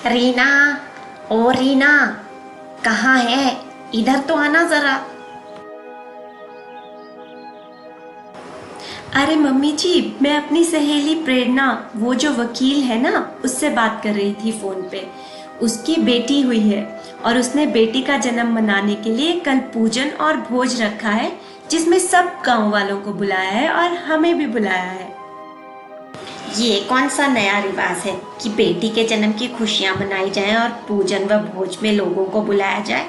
रीना, ओ रीना, कहाँ है? इधर तो आना जरा। अरे मम्मी जी, मैं अपनी सहेली प्रेरणा, वो जो वकील है ना, उससे बात कर रही थी फोन पे। उसकी बेटी हुई है और उसने बेटी का जन्म मनाने के लिए कल पूजन और भोज रखा है, जिसमें सब गांव वालों को बुलाया है और हमें भी बुलाया है। ये कौन सा नया रिवाज है कि बेटी के जन्म की खुशियां मनाई जाएं और पूजन व भोज में लोगों को बुलाया जाए?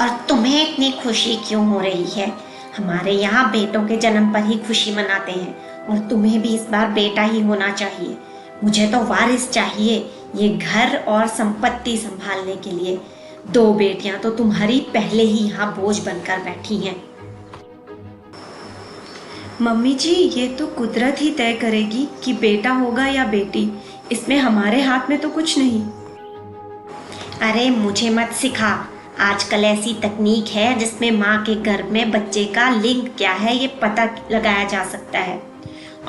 और तुम्हें इतनी खुशी क्यों हो रही है? हमारे यहाँ बेटों के जन्म पर ही खुशी मनाते हैं और तुम्हें भी इस बार बेटा ही होना चाहिए। मुझे तो वारिस चाहिए ये घर और संपत्ति संभालने के लिए। 2 बेटियां तो तुम्हारी पहले ही यहाँ बोझ बनकर बैठी हैं। मम्मी जी, ये तो कुदरत ही तय करेगी कि बेटा होगा या बेटी। इसमें हमारे हाथ में तो कुछ नहीं। अरे मुझे मत सिखा। आजकल ऐसी तकनीक है जिसमें माँ के गर्भ में बच्चे का लिंग क्या है ये पता लगाया जा सकता है।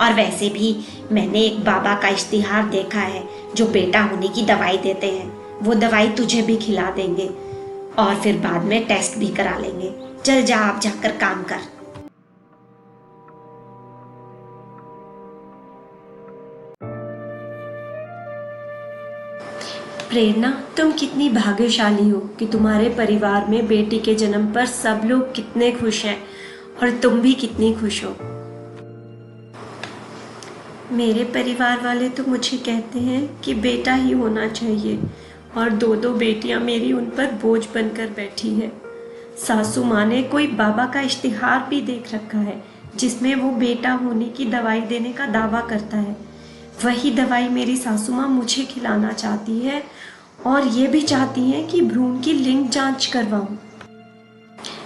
और वैसे भी मैंने एक बाबा का इश्तिहार देखा है जो बेटा होने की दवाई देते हैं। वो दवाई तुझे भी खिला देंगे और फिर बाद में टेस्ट भी करा लेंगे। चल जा, आप जाकर काम कर। प्रेरणा, तुम कितनी भाग्यशाली हो कि तुम्हारे परिवार में बेटी के जन्म पर सब लोग कितने खुश हैं और तुम भी कितनी खुश हो। मेरे परिवार वाले तो मुझे कहते हैं कि बेटा ही होना चाहिए और 2 बेटियां मेरी उन पर बोझ बनकर बैठी है। सासू माँ ने कोई बाबा का इश्तिहार भी देख रखा है जिसमें वो बेटा होने की दवाई देने का दावा करता है। वही दवाई मेरी सासू माँ मुझे खिलाना चाहती है और ये भी चाहती हैं कि भ्रूण की लिंग जांच करवाऊं।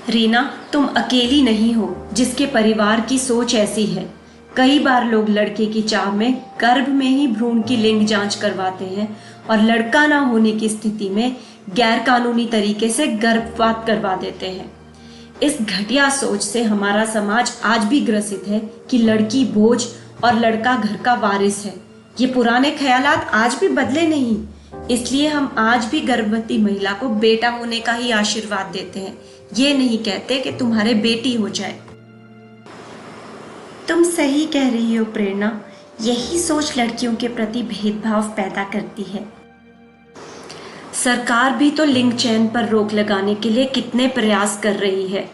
रीना, तुम अकेली नहीं हो जिसके परिवार की सोच ऐसी है। कई बार लोग लड़के की चाह में गर्भ में ही भ्रूण की लिंग जांच करवाते हैं और लड़का ना होने की स्थिति में गैर कानूनी तरीके से गर्भपात करवा देते हैं। इस घटिया सोच से हमारा समाज आज भी ग्रसित है कि लड़की बोझ और लड़का घर का वारिस है। ये पुराने ख्यालात आज भी बदले नहीं। इसलिए हम आज भी गर्भवती महिला को बेटा होने का ही आशीर्वाद देते हैं। ये नहीं कहते कि तुम्हारे बेटी हो जाए। तुम सही कह रही हो प्रेरणा। यही सोच लड़कियों के प्रति भेदभाव पैदा करती है। सरकार भी तो लिंग चयन पर रोक लगाने के लिए कितने प्रयास कर रही है।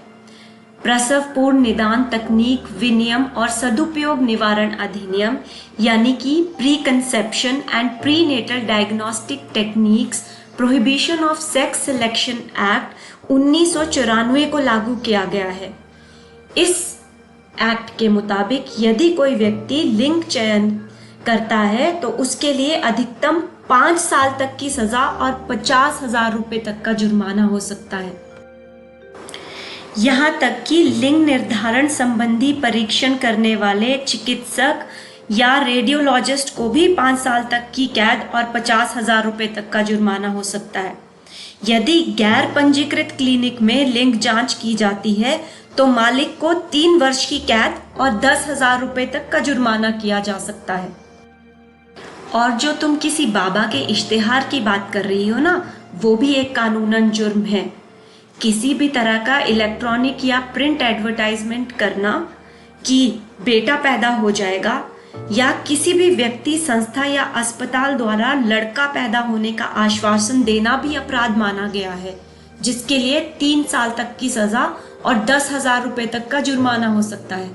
प्रसव पूर्व निदान तकनीक विनियम और सदुपयोग निवारण अधिनियम यानी कि preconception and prenatal diagnostic techniques prohibition of sex selection act 1994 को लागू किया गया है। इस एक्ट के मुताबिक यदि कोई व्यक्ति लिंग चयन करता है तो उसके लिए अधिकतम 5 साल तक की सजा और 50,000 रुपए तक का जुर्माना हो सकता है। यहाँ तक कि लिंग निर्धारण संबंधी परीक्षण करने वाले चिकित्सक या रेडियोलॉजिस्ट को भी 5 साल तक की कैद और 50,000 रुपए तक का जुर्माना हो सकता है। यदि गैर पंजीकृत क्लिनिक में लिंग जांच की जाती है तो मालिक को 3 वर्ष की कैद और 10,000 रुपए तक का जुर्माना किया जा सकता है। और जो तुम किसी बाबा के इश्तिहार की बात कर रही हो ना, वो भी एक कानूनन जुर्म है। किसी भी तरह का इलेक्ट्रॉनिक या प्रिंट एडवर्टाइजमेंट करना कि बेटा पैदा हो जाएगा या किसी भी व्यक्ति संस्था या अस्पताल द्वारा लड़का पैदा होने का आश्वासन देना भी अपराध माना गया है, जिसके लिए 3 साल तक की सजा और 10,000 रुपए तक का जुर्माना हो सकता है।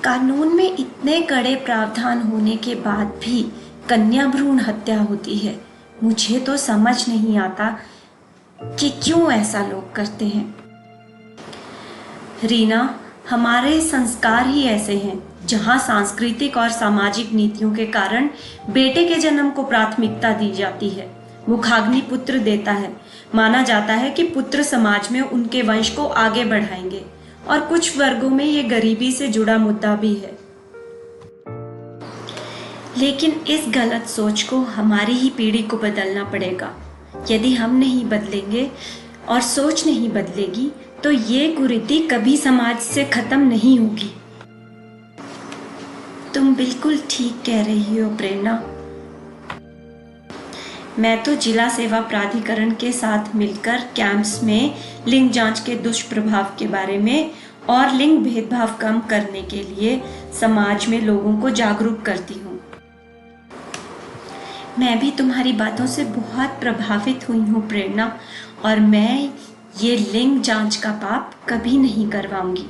कानून में इतने कड़े प्रावधान होने के बाद भी कन्या भ्रूण हत्या होती है। मुझे तो समझ नहीं आता कि क्यों ऐसा लोग करते हैं। रीना, हमारे संस्कार ही ऐसे हैं जहां सांस्कृतिक और सामाजिक नीतियों के कारण बेटे के जन्म को प्राथमिकता दी जाती है। मुखाग्नि पुत्र देता है। माना जाता है कि पुत्र समाज में उनके वंश को आगे बढ़ाएंगे और कुछ वर्गों में ये गरीबी से जुड़ा मुद्दा भी है। लेकिन इस गलत सोच को हमारी ही पीढ़ी को बदलना पड़ेगा। यदि हम नहीं बदलेंगे और सोच नहीं बदलेगी तो ये कुरीति कभी समाज से खत्म नहीं होगी। तुम बिल्कुल ठीक कह रही हो प्रेरणा। मैं तो जिला सेवा प्राधिकरण के साथ मिलकर कैंप्स में लिंग जांच के दुष्प्रभाव के बारे में और लिंग भेदभाव कम करने के लिए समाज में लोगों को जागरूक करती हूँ। मैं भी तुम्हारी बातों से बहुत प्रभावित हुई हूँ प्रेरणा, और मैं ये लिंग जांच का पाप कभी नहीं करवाऊंगी।